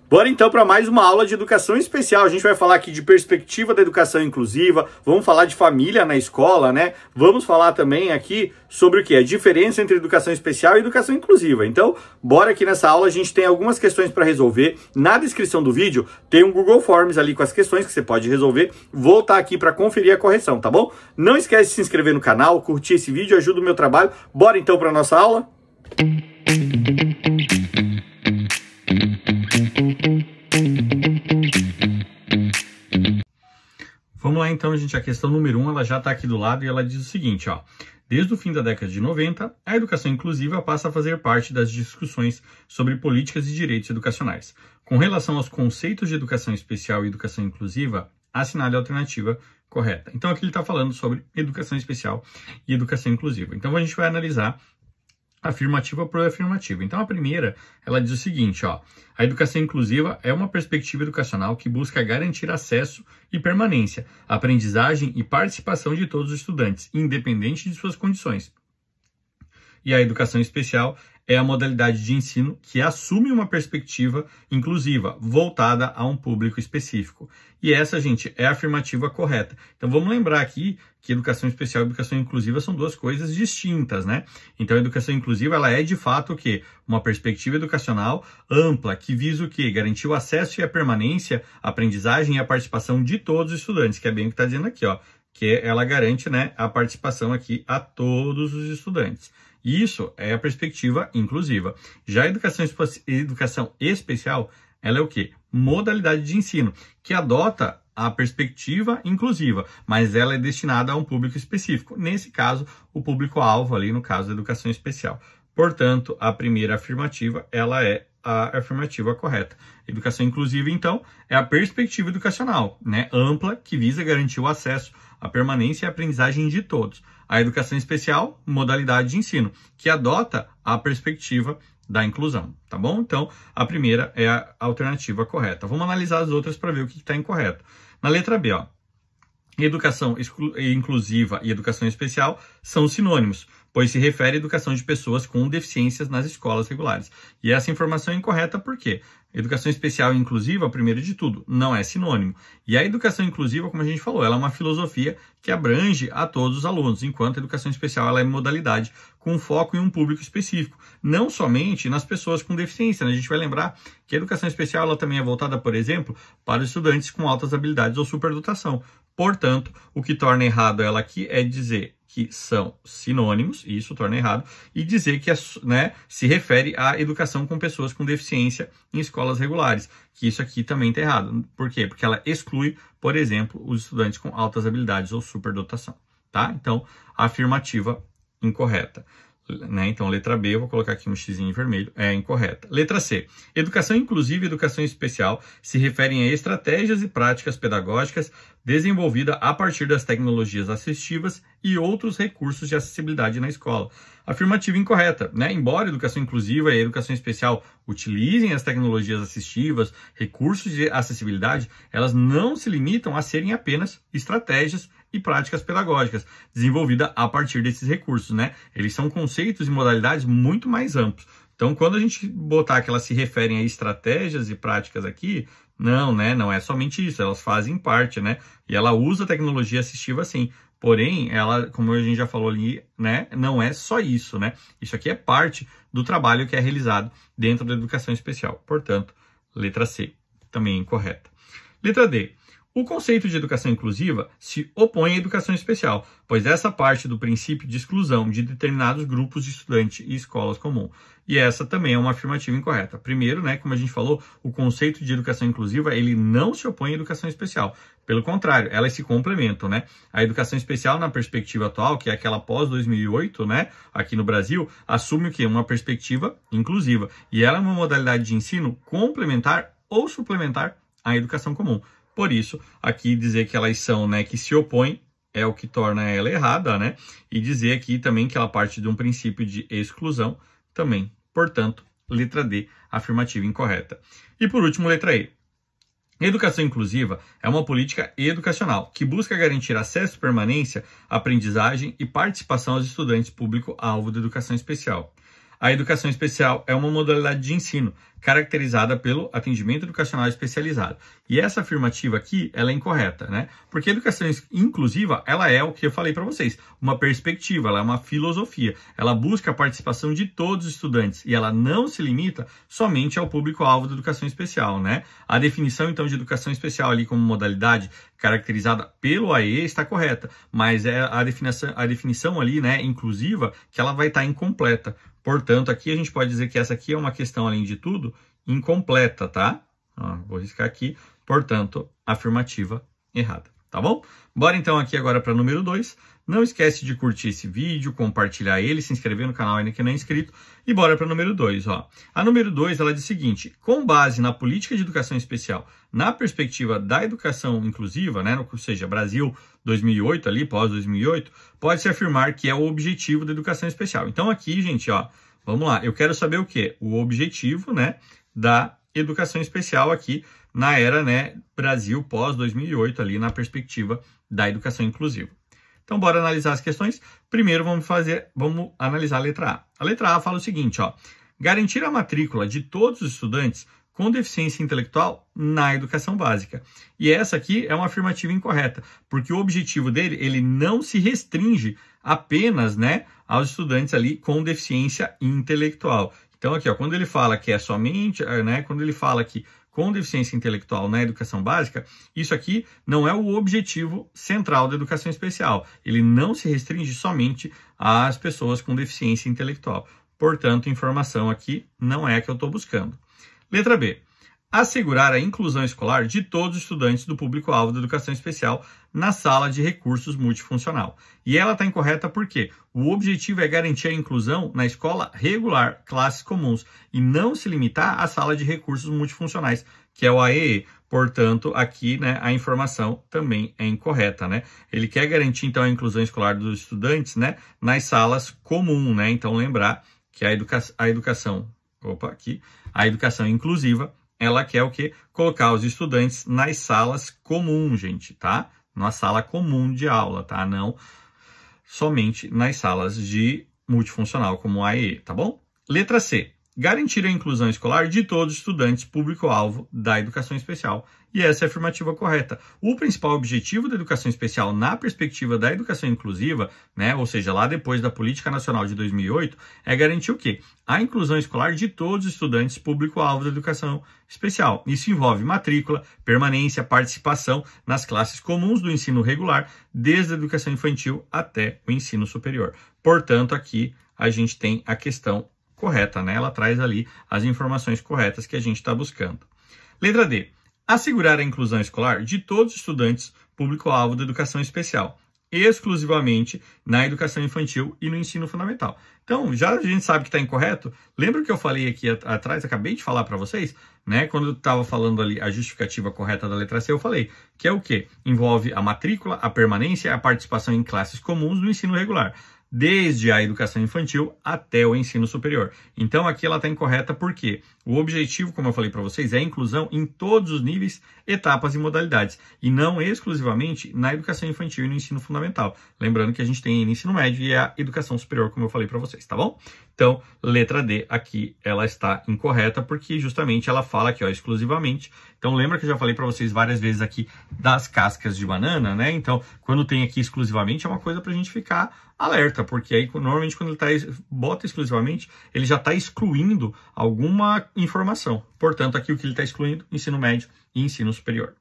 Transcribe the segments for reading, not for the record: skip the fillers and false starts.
Bora então para mais uma aula de educação especial. A gente vai falar aqui de perspectiva da educação inclusiva, vamos falar de família na escola, né? Vamos falar também aqui sobre o que? A diferença entre educação especial e educação inclusiva. Então, bora aqui nessa aula, a gente tem algumas questões para resolver. Na descrição do vídeo tem um Google Forms ali com as questões que você pode resolver. Vou estar aqui para conferir a correção, tá bom? Não esquece de se inscrever no canal, curtir esse vídeo, ajuda o meu trabalho. Bora então para nossa aula? Vamos lá então, gente, a questão número 1, ela já está aqui do lado e ela diz o seguinte, ó. Desde o fim da década de 90, a educação inclusiva passa a fazer parte das discussões sobre políticas e direitos educacionais. Com relação aos conceitos de educação especial e educação inclusiva, assinale a alternativa correta. Então aqui ele está falando sobre educação especial e educação inclusiva. Então a gente vai analisar afirmativa por afirmativa. Então a primeira, ela diz o seguinte, ó, a educação inclusiva é uma perspectiva educacional que busca garantir acesso e permanência, aprendizagem e participação de todos os estudantes, independente de suas condições. E a educação especial é a modalidade de ensino que assume uma perspectiva inclusiva, voltada a um público específico. E essa, gente, é a afirmativa correta. Então vamos lembrar aqui que educação especial e educação inclusiva são duas coisas distintas, né? Então a educação inclusiva, ela é de fato o quê? Uma perspectiva educacional ampla, que visa o quê? Garantir o acesso e a permanência, a aprendizagem e a participação de todos os estudantes, que é bem o que está dizendo aqui, ó. Que ela garante, né, a participação aqui a todos os estudantes. Isso é a perspectiva inclusiva. Já a educação especial, ela é o quê? Modalidade de ensino, que adota a perspectiva inclusiva, mas ela é destinada a um público específico. Nesse caso, o público-alvo ali, no caso da educação especial. Portanto, a primeira afirmativa, ela é a afirmativa correta. Educação inclusiva, então, é a perspectiva educacional, né, ampla, que visa garantir o acesso, a permanência e a aprendizagem de todos. A educação especial, modalidade de ensino, que adota a perspectiva da inclusão, tá bom? Então, a primeira é a alternativa correta. Vamos analisar as outras para ver o que está incorreto. Na letra B, ó, educação inclusiva e educação especial são sinônimos, pois se refere à educação de pessoas com deficiências nas escolas regulares. E essa informação é incorreta por quê? Educação especial e inclusiva, primeiro de tudo, não é sinônimo. E a educação inclusiva, como a gente falou, ela é uma filosofia que abrange a todos os alunos, enquanto a educação especial ela é modalidade com foco em um público específico, não somente nas pessoas com deficiência, né? A gente vai lembrar que a educação especial ela também é voltada, por exemplo, para os estudantes com altas habilidades ou superdotação. Portanto, o que torna errado ela aqui é dizer que são sinônimos, e isso torna errado, e dizer que né, se refere à educação com pessoas com deficiência em escolas regulares, que isso aqui também está errado. Por quê? Porque ela exclui, por exemplo, os estudantes com altas habilidades ou superdotação, tá? Então, a afirmativa incorreta. Né? Então, letra B, eu vou colocar aqui um xizinho em vermelho, é incorreta. Letra C. Educação inclusiva e educação especial se referem a estratégias e práticas pedagógicas desenvolvidas a partir das tecnologias assistivas e outros recursos de acessibilidade na escola. Afirmativa incorreta, né? Embora a educação inclusiva e a educação especial utilizem as tecnologias assistivas, recursos de acessibilidade, elas não se limitam a serem apenas estratégias e práticas pedagógicas, desenvolvidas a partir desses recursos, né? Eles são conceitos e modalidades muito mais amplos. Então, quando a gente botar que elas se referem a estratégias e práticas aqui, não, né? Não é somente isso, elas fazem parte, né? E ela usa a tecnologia assistiva sim. Porém, ela, como a gente já falou ali, né? Não é só isso, né? Isso aqui é parte do trabalho que é realizado dentro da educação especial. Portanto, letra C, também incorreta. Letra D. O conceito de educação inclusiva se opõe à educação especial, pois essa parte do princípio de exclusão de determinados grupos de estudantes e escolas comuns. E essa também é uma afirmativa incorreta. Primeiro, né, como a gente falou, o conceito de educação inclusiva, ele não se opõe à educação especial. Pelo contrário, elas se complementam, né? A educação especial, na perspectiva atual, que é aquela pós-2008, né, aqui no Brasil, assume o quê? Uma perspectiva inclusiva. E ela é uma modalidade de ensino complementar ou suplementar à educação comum. Por isso, aqui dizer que elas são, né, que se opõem é o que torna ela errada, né? E dizer aqui também que ela parte de um princípio de exclusão também. Portanto, letra D, afirmativa incorreta. E por último, letra E. Educação inclusiva é uma política educacional que busca garantir acesso, permanência, aprendizagem e participação aos estudantes público-alvo da educação especial. A educação especial é uma modalidade de ensino caracterizada pelo atendimento educacional especializado. E essa afirmativa aqui, ela é incorreta, né? Porque a educação inclusiva, ela é o que eu falei para vocês, uma perspectiva, ela é uma filosofia. Ela busca a participação de todos os estudantes e ela não se limita somente ao público-alvo da educação especial, né? A definição, então, de educação especial ali como modalidade caracterizada pelo AE está correta, mas é a definição ali, né, inclusiva, que ela vai estar incompleta. Portanto, aqui a gente pode dizer que essa aqui é uma questão, além de tudo, incompleta, tá? Ó, vou riscar aqui, portanto, afirmativa errada, tá bom? Bora então aqui agora para número 2. Não esquece de curtir esse vídeo, compartilhar ele, se inscrever no canal ainda que não é inscrito. E bora para número 2, ó. A número 2, ela diz o seguinte: com base na política de educação especial, na perspectiva da educação inclusiva, né, ou seja, Brasil 2008 ali, pós 2008, pode-se afirmar que é o objetivo da educação especial. Então aqui, gente, ó, vamos lá. Eu quero saber o quê? O objetivo, né, da educação especial aqui na era, né, Brasil pós 2008 ali, na perspectiva da educação inclusiva. Então, bora analisar as questões. Primeiro, vamos analisar a letra A. A letra A fala o seguinte, ó: garantir a matrícula de todos os estudantes com deficiência intelectual na educação básica. E essa aqui é uma afirmativa incorreta, porque o objetivo dele, ele não se restringe apenas, né, aos estudantes ali com deficiência intelectual. Então, aqui, ó, quando ele fala que é somente, né, quando ele fala que com deficiência intelectual na educação básica, isso aqui não é o objetivo central da educação especial. Ele não se restringe somente às pessoas com deficiência intelectual. Portanto, informação aqui não é a que eu estou buscando. Letra B. Assegurar a inclusão escolar de todos os estudantes do público-alvo da educação especial na sala de recursos multifuncional. E ela está incorreta porque o objetivo é garantir a inclusão na escola regular, classes comuns, e não se limitar à sala de recursos multifuncionais, que é o AEE. Portanto, aqui, né, a informação também é incorreta, né? Ele quer garantir, então, a inclusão escolar dos estudantes, né, nas salas comuns, né? Então, lembrar que a educação inclusiva, ela quer o quê? Colocar os estudantes nas salas comuns, gente, tá? Na sala comum de aula, tá? Não somente nas salas de multifuncional, como a AE, tá bom? Letra C. Garantir a inclusão escolar de todos os estudantes público-alvo da educação especial. E essa é a afirmativa correta. O principal objetivo da educação especial na perspectiva da educação inclusiva, né, ou seja, lá depois da Política Nacional de 2008, é garantir o quê? A inclusão escolar de todos os estudantes público-alvo da educação especial. Isso envolve matrícula, permanência, participação nas classes comuns do ensino regular, desde a educação infantil até o ensino superior. Portanto, aqui a gente tem a questão correta, né? Ela traz ali as informações corretas que a gente está buscando. Letra D. Assegurar a inclusão escolar de todos os estudantes público-alvo da educação especial, exclusivamente na educação infantil e no ensino fundamental. Então, já a gente sabe que está incorreto. Lembra que eu falei aqui atrás, acabei de falar para vocês, né? Quando eu estava falando ali a justificativa correta da letra C, eu falei que é o quê? Envolve a matrícula, a permanência e a participação em classes comuns do ensino regular, desde a educação infantil até o ensino superior. Então, aqui ela está incorreta porque o objetivo, como eu falei para vocês, é a inclusão em todos os níveis, etapas e modalidades, e não exclusivamente na educação infantil e no ensino fundamental. Lembrando que a gente tem o ensino médio e a educação superior, como eu falei para vocês, tá bom? Então, letra D aqui, ela está incorreta porque justamente ela fala aqui, ó, exclusivamente. Então, lembra que eu já falei para vocês várias vezes aqui das cascas de banana, né? Então, quando tem aqui exclusivamente, é uma coisa para a gente ficar alerta, porque aí normalmente quando ele bota exclusivamente, ele já está excluindo alguma informação. Portanto, aqui o que ele está excluindo, ensino médio e ensino superior.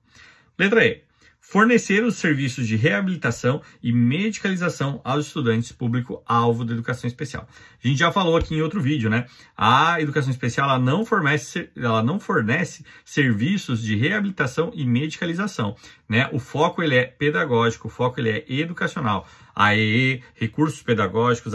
Letra E. Fornecer os serviços de reabilitação e medicalização aos estudantes público-alvo da educação especial. A gente já falou aqui em outro vídeo, né? A educação especial ela não fornece serviços de reabilitação e medicalização, né? O foco ele é pedagógico, o foco ele é educacional. A EE, recursos pedagógicos,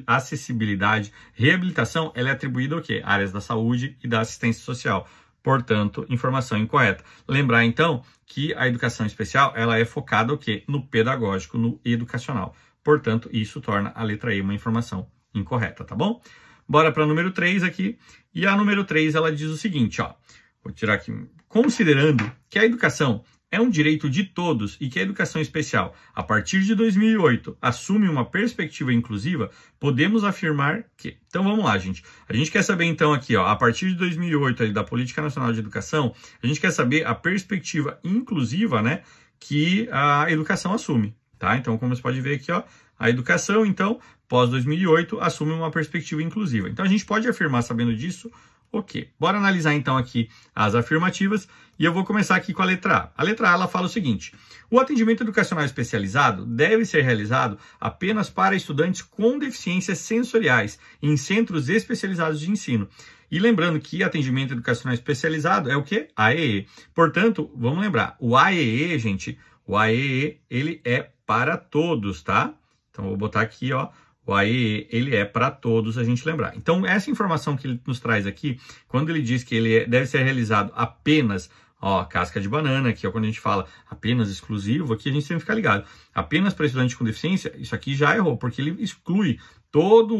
acessibilidade, reabilitação, ela é atribuída ao quê? Áreas da saúde e da assistência social. Portanto, informação incorreta. Lembrar, então, que a educação especial ela é focada o quê? No pedagógico, no educacional. Portanto, isso torna a letra E uma informação incorreta, tá bom? Bora para a número 3 aqui. E a número 3, ela diz o seguinte, ó. Vou tirar aqui. Considerando que a educação é um direito de todos e que a educação especial, a partir de 2008, assume uma perspectiva inclusiva, podemos afirmar que... Então vamos lá, gente. A gente quer saber então aqui, ó, a partir de 2008, ali, da Política Nacional de Educação, a gente quer saber a perspectiva inclusiva, né, que a educação assume, tá? Então, como você pode ver aqui, ó, a educação, então, pós 2008, assume uma perspectiva inclusiva. Então, a gente pode afirmar sabendo disso. Ok, bora analisar então aqui as afirmativas e eu vou começar aqui com a letra A. A letra A, ela fala o seguinte: o atendimento educacional especializado deve ser realizado apenas para estudantes com deficiências sensoriais em centros especializados de ensino. E lembrando que atendimento educacional especializado é o quê? AEE. Portanto, vamos lembrar, o AEE, gente, o AEE, ele é para todos, tá? Então, vou botar aqui, ó, o AEE, ele é para todos, a gente lembrar. Então, essa informação que ele nos traz aqui, quando ele diz que ele deve ser realizado apenas, ó, casca de banana, aqui, ó, quando a gente fala apenas exclusivo, aqui a gente sempre fica ligado. Apenas para estudante com deficiência, isso aqui já errou, porque ele exclui todos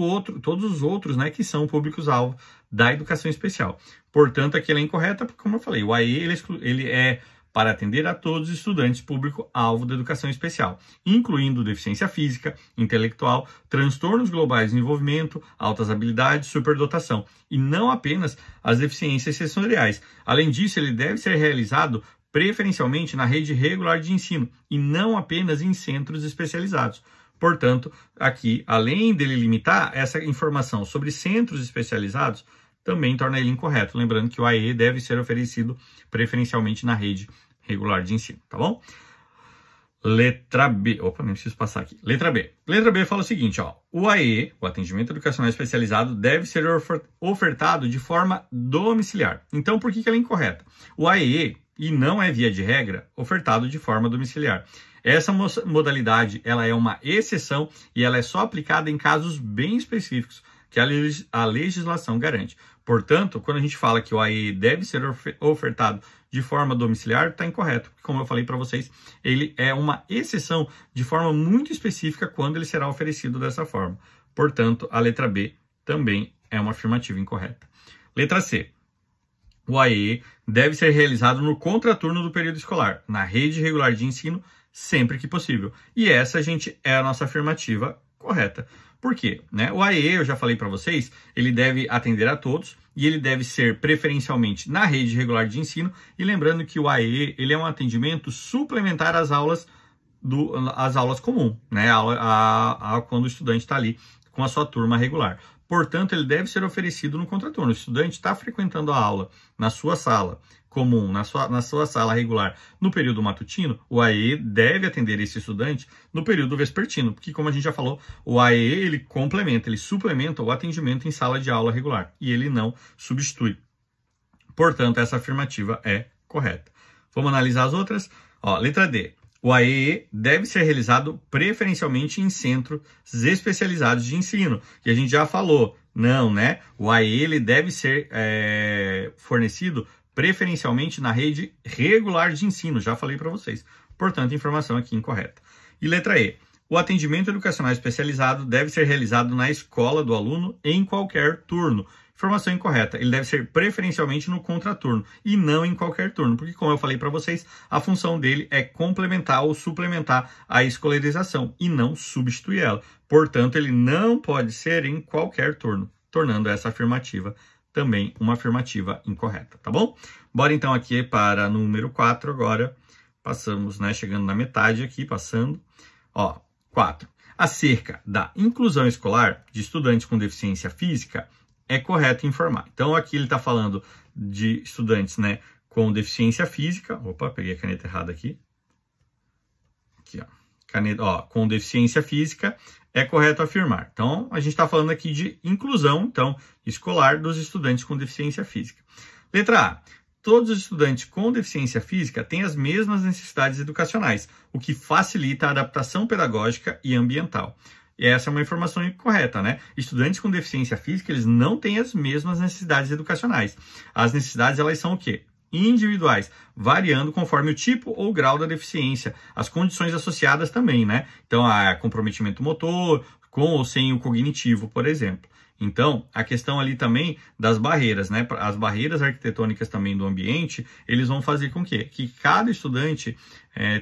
os outros, né, que são públicos-alvo da educação especial. Portanto, aqui ela é incorreta, porque, como eu falei, o AEE, ele é para atender a todos os estudantes público-alvo da educação especial, incluindo deficiência física, intelectual, transtornos globais de desenvolvimento, altas habilidades, superdotação, e não apenas as deficiências sensoriais. Além disso, ele deve ser realizado preferencialmente na rede regular de ensino, e não apenas em centros especializados. Portanto, aqui, além dele limitar essa informação sobre centros especializados, também torna ele incorreto. Lembrando que o AEE deve ser oferecido preferencialmente na rede regular de ensino, tá bom? Letra B. Opa, nem preciso passar aqui. Letra B. Letra B fala o seguinte, ó. O AEE, o atendimento educacional especializado, deve ser ofertado de forma domiciliar. Então, por que ela é incorreta? O AEE, e não é via de regra, ofertado de forma domiciliar. Essa modalidade, ela é uma exceção e ela é só aplicada em casos bem específicos que a legislação garante. Portanto, quando a gente fala que o AEE deve ser ofertado de forma domiciliar, está incorreto. Porque, como eu falei para vocês, ele é uma exceção de forma muito específica quando ele será oferecido dessa forma. Portanto, a letra B também é uma afirmativa incorreta. Letra C. O AEE deve ser realizado no contraturno do período escolar, na rede regular de ensino, sempre que possível. E essa, gente, é a nossa afirmativa correta. Por quê? Né? O AEE, eu já falei para vocês, ele deve atender a todos e ele deve ser preferencialmente na rede regular de ensino. E lembrando que o AEE, ele é um atendimento suplementar às aulas comuns, né? Quando o estudante está ali com a sua turma regular. Portanto, ele deve ser oferecido no contraturno. O estudante está frequentando a aula na sua sala comum, na sua sala regular, no período matutino, o AEE deve atender esse estudante no período vespertino, porque, como a gente já falou, o AEE, ele complementa, ele suplementa o atendimento em sala de aula regular, e ele não substitui. Portanto, essa afirmativa é correta. Vamos analisar as outras? Ó, letra D. O AEE deve ser realizado preferencialmente em centros especializados de ensino. E a gente já falou, não, né? O AEE ele deve ser fornecido preferencialmente na rede regular de ensino. Já falei para vocês. Portanto, informação aqui incorreta. E letra E. O atendimento educacional especializado deve ser realizado na escola do aluno em qualquer turno. Informação incorreta. Ele deve ser preferencialmente no contraturno e não em qualquer turno, porque, como eu falei para vocês, a função dele é complementar ou suplementar a escolarização e não substituir ela. Portanto, ele não pode ser em qualquer turno, tornando essa afirmativa também uma afirmativa incorreta, tá bom? Bora então aqui para número 4 agora. Passamos, né, chegando na metade aqui, passando. Ó, 4. Acerca da inclusão escolar de estudantes com deficiência física, é correto informar. Então, aqui ele está falando de estudantes, né, com deficiência física. Opa, peguei a caneta errada aqui. Aqui, ó. Caneta, ó, com deficiência física, é correto afirmar. Então, a gente está falando aqui de inclusão, então, escolar dos estudantes com deficiência física. Letra A. Todos os estudantes com deficiência física têm as mesmas necessidades educacionais, o que facilita a adaptação pedagógica e ambiental. E essa é uma informação incorreta, né? Estudantes com deficiência física, eles não têm as mesmas necessidades educacionais. As necessidades, elas são o quê? Individuais, variando conforme o tipo ou grau da deficiência. As condições associadas também, né? Então, comprometimento motor, com ou sem o cognitivo, por exemplo. Então, a questão ali também das barreiras, né? As barreiras arquitetônicas também do ambiente, eles vão fazer com que cada estudante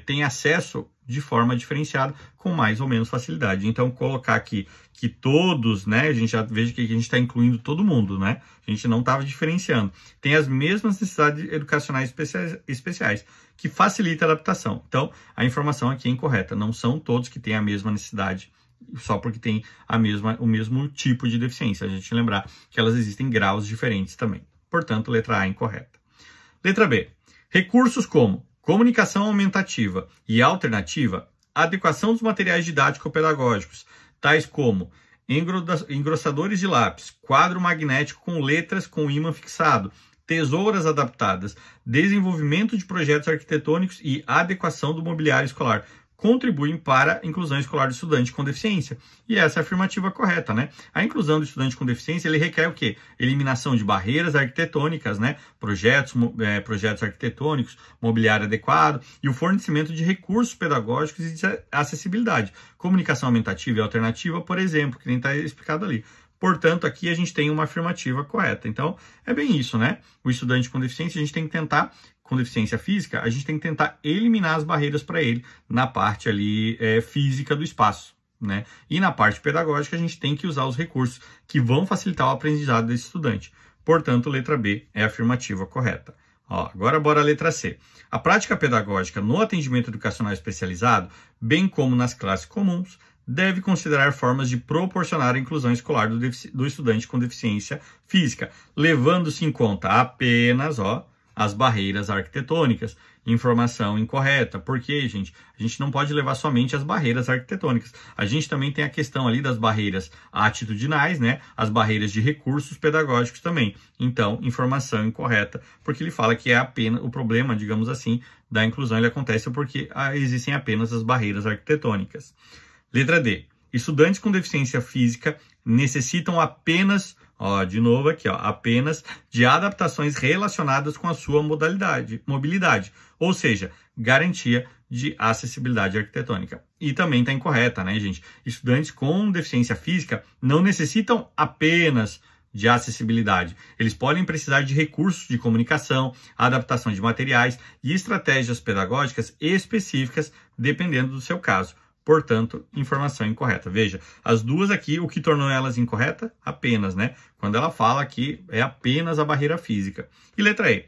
tenha acesso de forma diferenciada, com mais ou menos facilidade. Então, colocar aqui que todos, né? A gente já veja que a gente está incluindo todo mundo, né? A gente não estava diferenciando. Tem as mesmas necessidades educacionais especiais, que facilita a adaptação. Então, a informação aqui é incorreta. Não são todos que têm a mesma necessidade, só porque tem o mesmo tipo de deficiência. A gente lembrar que elas existem em graus diferentes também. Portanto, letra A é incorreta. Letra B. Recursos como comunicação aumentativa e alternativa, adequação dos materiais didático-pedagógicos, tais como engrossadores de lápis, quadro magnético com letras com ímã fixado, tesouras adaptadas, desenvolvimento de projetos arquitetônicos e adequação do mobiliário escolar, contribuem para a inclusão escolar do estudante com deficiência. E essa é a afirmativa correta, né? A inclusão do estudante com deficiência, ele requer o quê? Eliminação de barreiras arquitetônicas, né? Projetos arquitetônicos, mobiliário adequado e o fornecimento de recursos pedagógicos e de acessibilidade. Comunicação aumentativa e alternativa, por exemplo, que nem está explicado ali. Portanto, aqui a gente tem uma afirmativa correta. Então, é bem isso, né? O estudante com deficiência, a gente tem que tentar, com deficiência física, a gente tem que tentar eliminar as barreiras para ele na parte ali física do espaço, né? E na parte pedagógica, a gente tem que usar os recursos que vão facilitar o aprendizado desse estudante. Portanto, letra B é a afirmativa correta. Ó, agora bora a letra C. A prática pedagógica no atendimento educacional especializado, bem como nas classes comuns, deve considerar formas de proporcionar a inclusão escolar do estudante com deficiência física, levando-se em conta apenas, as barreiras arquitetônicas. Informação incorreta. Por quê, gente? A gente não pode levar somente as barreiras arquitetônicas. A gente também tem a questão ali das barreiras atitudinais, né? As barreiras de recursos pedagógicos também. Então, informação incorreta, porque ele fala que é apenas o problema, digamos assim, da inclusão, ele acontece porque existem apenas as barreiras arquitetônicas. Letra D. Estudantes com deficiência física necessitam apenas, apenas de adaptações relacionadas com a sua mobilidade, ou seja, garantia de acessibilidade arquitetônica. E também está incorreta, né, gente? Estudantes com deficiência física não necessitam apenas de acessibilidade. Eles podem precisar de recursos de comunicação, adaptação de materiais e estratégias pedagógicas específicas, dependendo do seu caso. Portanto, informação incorreta. Veja, as duas aqui, o que tornou elas incorretas? Apenas, né? Quando ela fala que é apenas a barreira física. E letra E.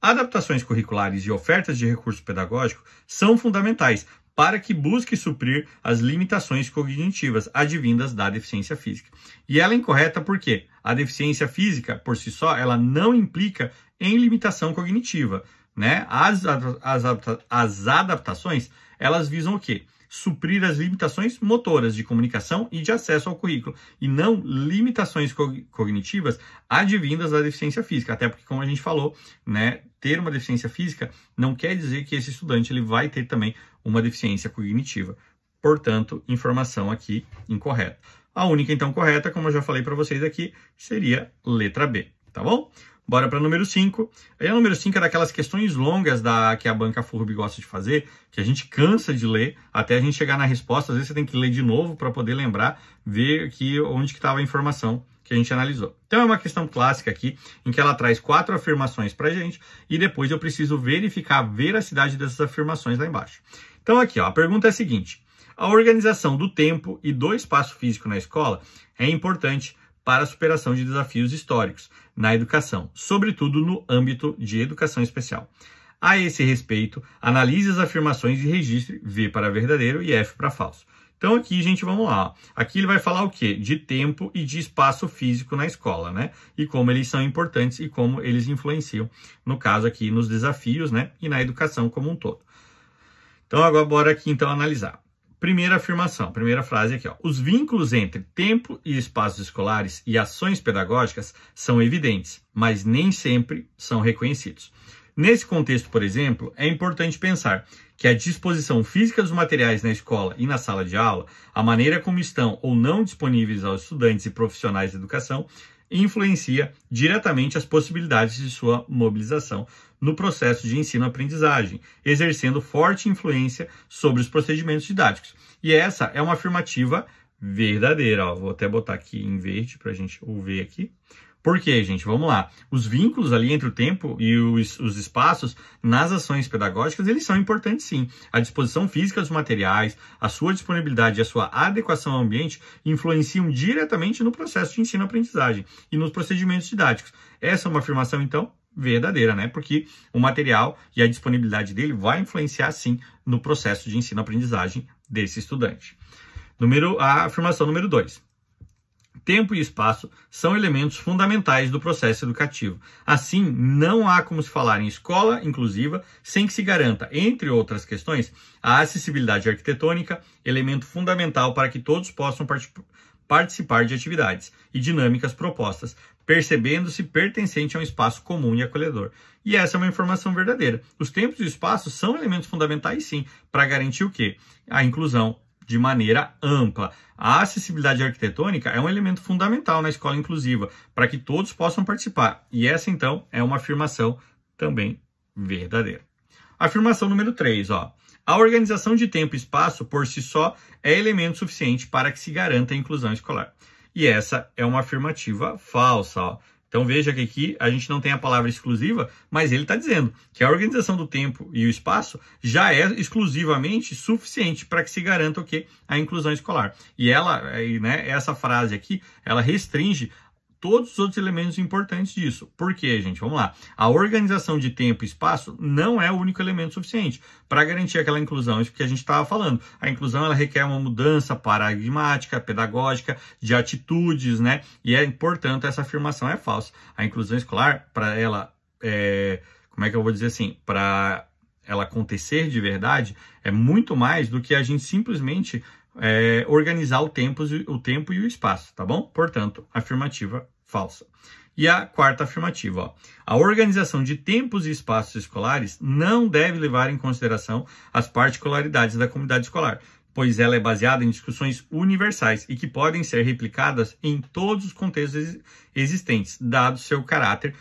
Adaptações curriculares e ofertas de recurso pedagógico são fundamentais para que busque suprir as limitações cognitivas advindas da deficiência física. E ela é incorreta porque a deficiência física, por si só, ela não implica em limitação cognitiva, né? As adaptações, elas visam o quê? Suprir as limitações motoras de comunicação e de acesso ao currículo, e não limitações cognitivas advindas da deficiência física. Até porque, como a gente falou, né, ter uma deficiência física não quer dizer que esse estudante ele vai ter também uma deficiência cognitiva. Portanto, informação aqui incorreta. A única, então, correta, como eu já falei para vocês aqui, seria letra B, tá bom? Bora para número 5. Aí o número 5 é daquelas questões longas que a banca FURB gosta de fazer, que a gente cansa de ler, até a gente chegar na resposta. Às vezes você tem que ler de novo para poder lembrar, ver aqui onde que estava a informação que a gente analisou. Então é uma questão clássica aqui, em que ela traz 4 afirmações para a gente, e depois eu preciso verificar a veracidade dessas afirmações lá embaixo. Então aqui, a pergunta é a seguinte: a organização do tempo e do espaço físico na escola é importante para a superação de desafios históricos na educação, sobretudo no âmbito de educação especial. A esse respeito, analise as afirmações e registre V para verdadeiro e F para falso. Então aqui, gente, vamos lá. Aqui ele vai falar o quê? De tempo e de espaço físico na escola, né? E como eles são importantes e como eles influenciam, no caso aqui, nos desafios, né? E na educação como um todo. Então agora bora aqui então analisar. Primeira afirmação, primeira frase aqui, ó. Os vínculos entre tempo e espaços escolares e ações pedagógicas são evidentes, mas nem sempre são reconhecidos. Nesse contexto, por exemplo, é importante pensar que a disposição física dos materiais na escola e na sala de aula, a maneira como estão ou não disponíveis aos estudantes e profissionais de educação, influencia diretamente as possibilidades de sua mobilização no processo de ensino-aprendizagem, exercendo forte influência sobre os procedimentos didáticos. E essa é uma afirmativa verdadeira. Ó, vou até botar aqui em verde para a gente ver aqui. Por quê, gente? Vamos lá. Os vínculos ali entre o tempo e os espaços nas ações pedagógicas, eles são importantes sim. A disposição física dos materiais, a sua disponibilidade e a sua adequação ao ambiente influenciam diretamente no processo de ensino-aprendizagem e nos procedimentos didáticos. Essa é uma afirmação, então, verdadeira, né? Porque o material e a disponibilidade dele vai influenciar sim no processo de ensino-aprendizagem desse estudante. A afirmação número 2. Tempo e espaço são elementos fundamentais do processo educativo. Assim, não há como se falar em escola inclusiva sem que se garanta, entre outras questões, a acessibilidade arquitetônica, elemento fundamental para que todos possam participar de atividades e dinâmicas propostas, percebendo-se pertencente a um espaço comum e acolhedor. E essa é uma informação verdadeira. Os tempos e o espaço são elementos fundamentais, sim, para garantir o quê? A inclusão de maneira ampla. A acessibilidade arquitetônica é um elemento fundamental na escola inclusiva, para que todos possam participar. E essa, então, é uma afirmação também verdadeira. Afirmação número 3, ó. A organização de tempo e espaço, por si só, é elemento suficiente para que se garanta a inclusão escolar. E essa é uma afirmativa falsa, ó. Então veja que aqui a gente não tem a palavra exclusiva, mas ele está dizendo que a organização do tempo e o espaço já é exclusivamente suficiente para que se garanta o quê? A inclusão escolar. E essa frase aqui, ela restringe todos os outros elementos importantes disso. Por quê, gente? Vamos lá. A organização de tempo e espaço não é o único elemento suficiente para garantir aquela inclusão, isso que a gente estava falando. A inclusão, ela requer uma mudança paradigmática, pedagógica, de atitudes, né? E, portanto, essa afirmação é falsa. A inclusão escolar, para ela, como é que eu vou dizer assim? Para ela acontecer de verdade, é muito mais do que a gente simplesmente organizar o tempo e o espaço, tá bom? Portanto, afirmativa falsa. E a quarta afirmativa, ó. A organização de tempos e espaços escolares não deve levar em consideração as particularidades da comunidade escolar, pois ela é baseada em discussões universais e que podem ser replicadas em todos os contextos existentes, dado seu caráter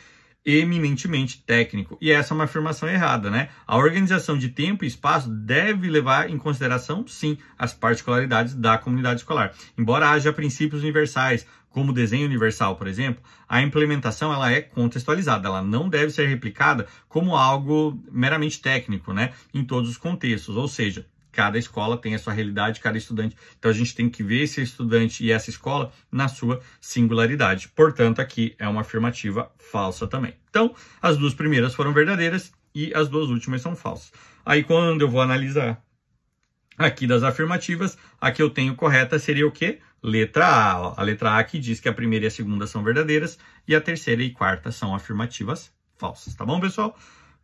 eminentemente técnico. E essa é uma afirmação errada, né? A organização de tempo e espaço deve levar em consideração, sim, as particularidades da comunidade escolar. Embora haja princípios universais, como o desenho universal, por exemplo, a implementação ela é contextualizada, ela não deve ser replicada como algo meramente técnico, né? Em todos os contextos, ou seja, cada escola tem a sua realidade, cada estudante. Então, a gente tem que ver esse estudante e essa escola na sua singularidade. Portanto, aqui é uma afirmativa falsa também. Então, as duas primeiras foram verdadeiras e as duas últimas são falsas. Aí, quando eu vou analisar aqui das afirmativas, a que eu tenho correta seria o quê? Letra A. Ó. A letra A que diz que a primeira e a segunda são verdadeiras e a terceira e quarta são afirmativas falsas. Tá bom, pessoal?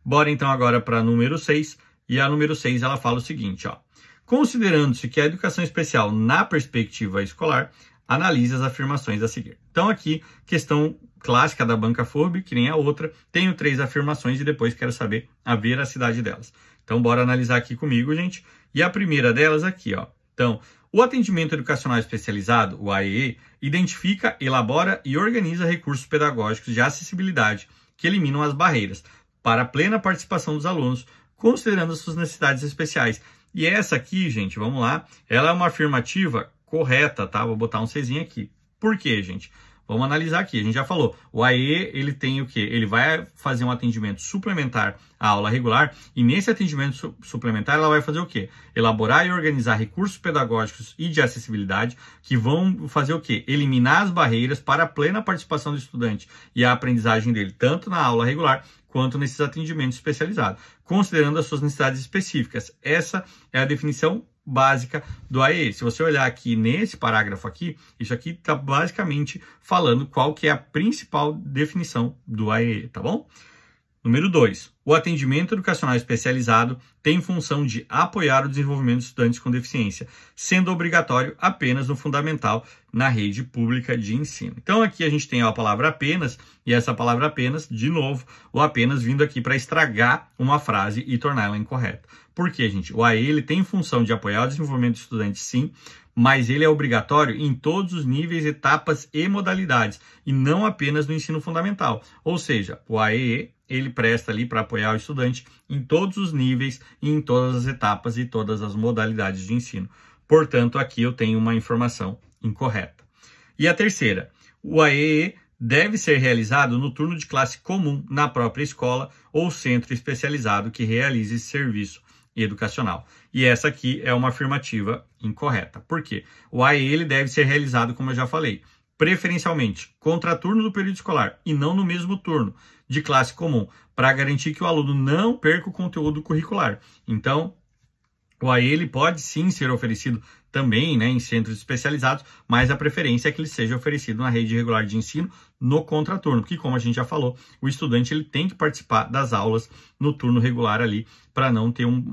Bora, então, agora para número 6. E a número 6, ela fala o seguinte, ó. Considerando-se que a educação especial na perspectiva escolar, analise as afirmações a seguir. Então, aqui, questão clássica da banca FURB, que nem a outra. Tenho 3 afirmações e depois quero saber a veracidade delas. Então, bora analisar aqui comigo, gente. E a primeira delas aqui, ó. Então, o atendimento educacional especializado, o AEE, identifica, elabora e organiza recursos pedagógicos de acessibilidade que eliminam as barreiras para a plena participação dos alunos, considerando as suas necessidades especiais. E essa aqui, gente, vamos lá, ela é uma afirmativa correta, tá? Vou botar um Czinho aqui. Por quê, gente? Vamos analisar aqui. A gente já falou, o AE, ele tem o quê? Ele vai fazer um atendimento suplementar à aula regular e nesse atendimento suplementar ela vai fazer o quê? Elaborar e organizar recursos pedagógicos e de acessibilidade que vão fazer o quê? Eliminar as barreiras para a plena participação do estudante e a aprendizagem dele, tanto na aula regular quanto nesses atendimentos especializados, considerando as suas necessidades específicas. Essa é a definição básica do AEE. Se você olhar aqui nesse parágrafo aqui, isso aqui está basicamente falando qual que é a principal definição do AEE, tá bom? Número 2. O atendimento educacional especializado tem função de apoiar o desenvolvimento de estudantes com deficiência, sendo obrigatório apenas no fundamental na rede pública de ensino. Então aqui a gente tem a palavra apenas, e essa palavra apenas, de novo, o apenas vindo aqui para estragar uma frase e torná-la incorreta. Por quê, gente? O AE ele tem função de apoiar o desenvolvimento do estudante, sim, mas ele é obrigatório em todos os níveis, etapas e modalidades, e não apenas no ensino fundamental. Ou seja, o AE ele presta ali para apoiar o estudante em todos os níveis, e em todas as etapas e todas as modalidades de ensino. Portanto, aqui eu tenho uma informação incorreta. E a terceira, o AEE deve ser realizado no turno de classe comum na própria escola ou centro especializado que realize esse serviço educacional. E essa aqui é uma afirmativa incorreta. Por quê? O AEE ele deve ser realizado, como eu já falei, preferencialmente contraturno do período escolar e não no mesmo turno de classe comum, para garantir que o aluno não perca o conteúdo curricular. Então, o AEE ele pode sim ser oferecido também, né, em centros especializados, mas a preferência é que ele seja oferecido na rede regular de ensino no contraturno, porque como a gente já falou, o estudante ele tem que participar das aulas no turno regular ali, para não ter um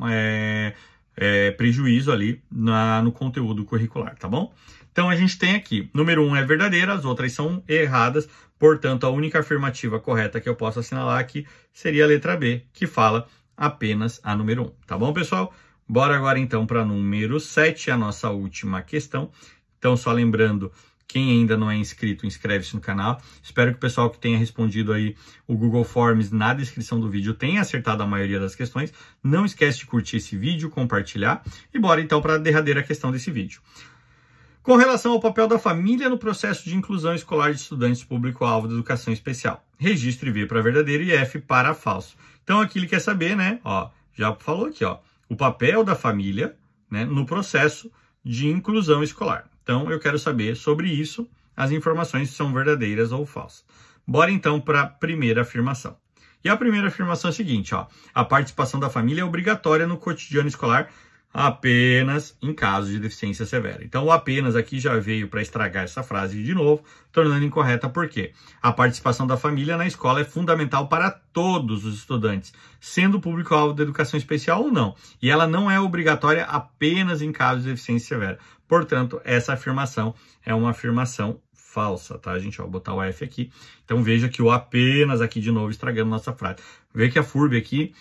prejuízo ali no conteúdo curricular, tá bom? Então a gente tem aqui, número 1 é verdadeira, as outras são erradas, portanto a única afirmativa correta que eu posso assinalar aqui seria a letra B, que fala apenas a número 1, tá bom, pessoal? Bora agora então para número 7, a nossa última questão. Então só lembrando, quem ainda não é inscrito, inscreve-se no canal. Espero que o pessoal que tenha respondido aí o Google Forms na descrição do vídeo tenha acertado a maioria das questões. Não esquece de curtir esse vídeo, compartilhar e bora então para a derradeira questão desse vídeo. Com relação ao papel da família no processo de inclusão escolar de estudantes público-alvo da educação especial. Registre V para verdadeiro e F para falso. Então aqui ele quer saber, né? Ó, já falou aqui, ó. O papel da família, né, no processo de inclusão escolar. Então, eu quero saber sobre isso, as informações são verdadeiras ou falsas. Bora, então, para a primeira afirmação. E a primeira afirmação é a seguinte, ó, a participação da família é obrigatória no cotidiano escolar apenas em caso de deficiência severa. Então, o apenas aqui já veio para estragar essa frase de novo, tornando incorreta porque a participação da família na escola é fundamental para todos os estudantes, sendo o público-alvo da educação especial ou não. E ela não é obrigatória apenas em caso de deficiência severa. Portanto, essa afirmação é uma afirmação falsa, tá, gente? Ó, botar o F aqui. Então, veja que o apenas aqui de novo estragando nossa frase. Vê que a FURB aqui,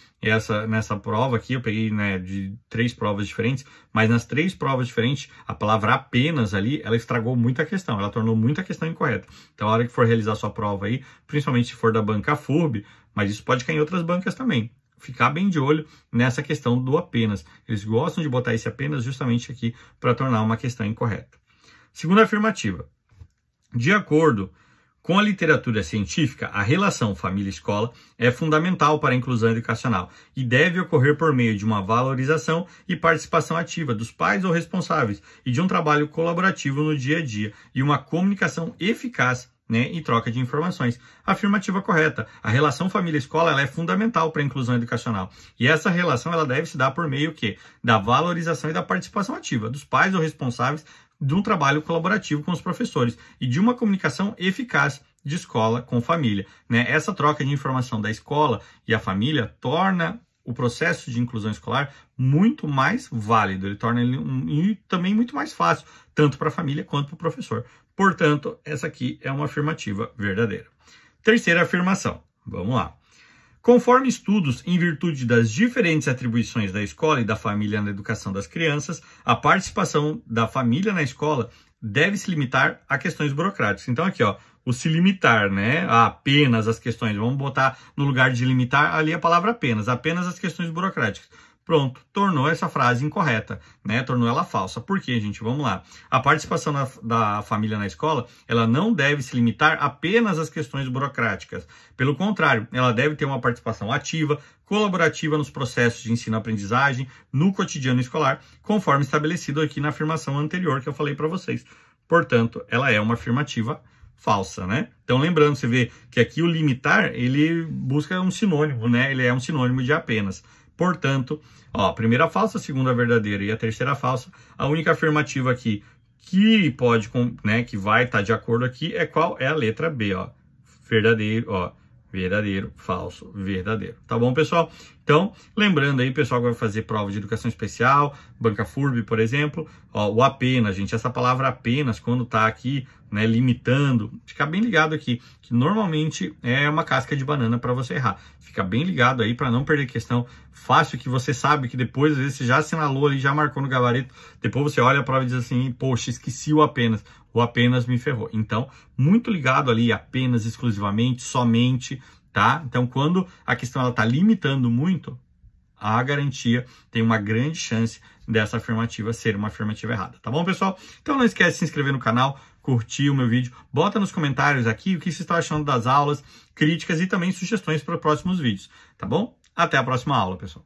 nessa prova aqui, eu peguei, né, de 3 provas diferentes, mas nas 3 provas diferentes, a palavra apenas ali, ela estragou muita questão, ela tornou muita questão incorreta. Então, a hora que for realizar sua prova aí, principalmente se for da banca FURB, mas isso pode cair em outras bancas também. Ficar bem de olho nessa questão do apenas. Eles gostam de botar esse apenas justamente aqui para tornar uma questão incorreta. Segunda afirmativa. De acordo com a literatura científica, a relação família-escola é fundamental para a inclusão educacional e deve ocorrer por meio de uma valorização e participação ativa dos pais ou responsáveis e de um trabalho colaborativo no dia a dia e uma comunicação eficaz, né, e troca de informações. Afirmativa correta. A relação família-escola ela é fundamental para a inclusão educacional. E essa relação ela deve se dar por meio da valorização e da participação ativa dos pais ou responsáveis de um trabalho colaborativo com os professores e de uma comunicação eficaz de escola com família, né? Essa troca de informação da escola e a família torna o processo de inclusão escolar muito mais válido, ele torna ele e também muito mais fácil, tanto para a família quanto para o professor. Portanto, essa aqui é uma afirmativa verdadeira. Terceira afirmação, vamos lá. Conforme estudos em virtude das diferentes atribuições da escola e da família na educação das crianças, a participação da família na escola deve se limitar a questões burocráticas. Então aqui, ó, o se limitar, né, a apenas as questões, vamos botar no lugar de limitar ali a palavra apenas as questões burocráticas. Pronto, tornou essa frase incorreta, né? Tornou ela falsa. Por quê, gente? Vamos lá. A participação da família na escola, ela não deve se limitar apenas às questões burocráticas. Pelo contrário, ela deve ter uma participação ativa, colaborativa nos processos de ensino-aprendizagem, no cotidiano escolar, conforme estabelecido aqui na afirmação anterior que eu falei para vocês. Portanto, ela é uma afirmativa falsa, né? Então, lembrando, você vê que aqui o limitar, ele busca um sinônimo, né? Ele é um sinônimo de apenas. Portanto, ó, a primeira falsa, a segunda verdadeira e a terceira falsa. A única afirmativa aqui que pode, né, que vai estar de acordo aqui é qual? É a letra B, ó. Verdadeiro, ó. Verdadeiro, falso, verdadeiro. Tá bom, pessoal? Então, lembrando aí, pessoal que vai fazer prova de educação especial, banca FURB, por exemplo, ó, o apenas, gente, essa palavra apenas, quando tá aqui, né, limitando, fica bem ligado aqui, que normalmente é uma casca de banana para você errar. Fica bem ligado aí para não perder questão fácil, que você sabe que depois, às vezes, você já assinalou ali, já marcou no gabarito, depois você olha a prova e diz assim, poxa, esqueci o apenas me ferrou. Então, muito ligado ali, apenas, exclusivamente, somente, tá? Então, quando a questão ela tá limitando muito, a garantia tem uma grande chance dessa afirmativa ser uma afirmativa errada, tá bom, pessoal? Então não esquece de se inscrever no canal, curtir o meu vídeo, bota nos comentários aqui o que você está achando das aulas, críticas e também sugestões para próximos vídeos, tá bom? Até a próxima aula, pessoal.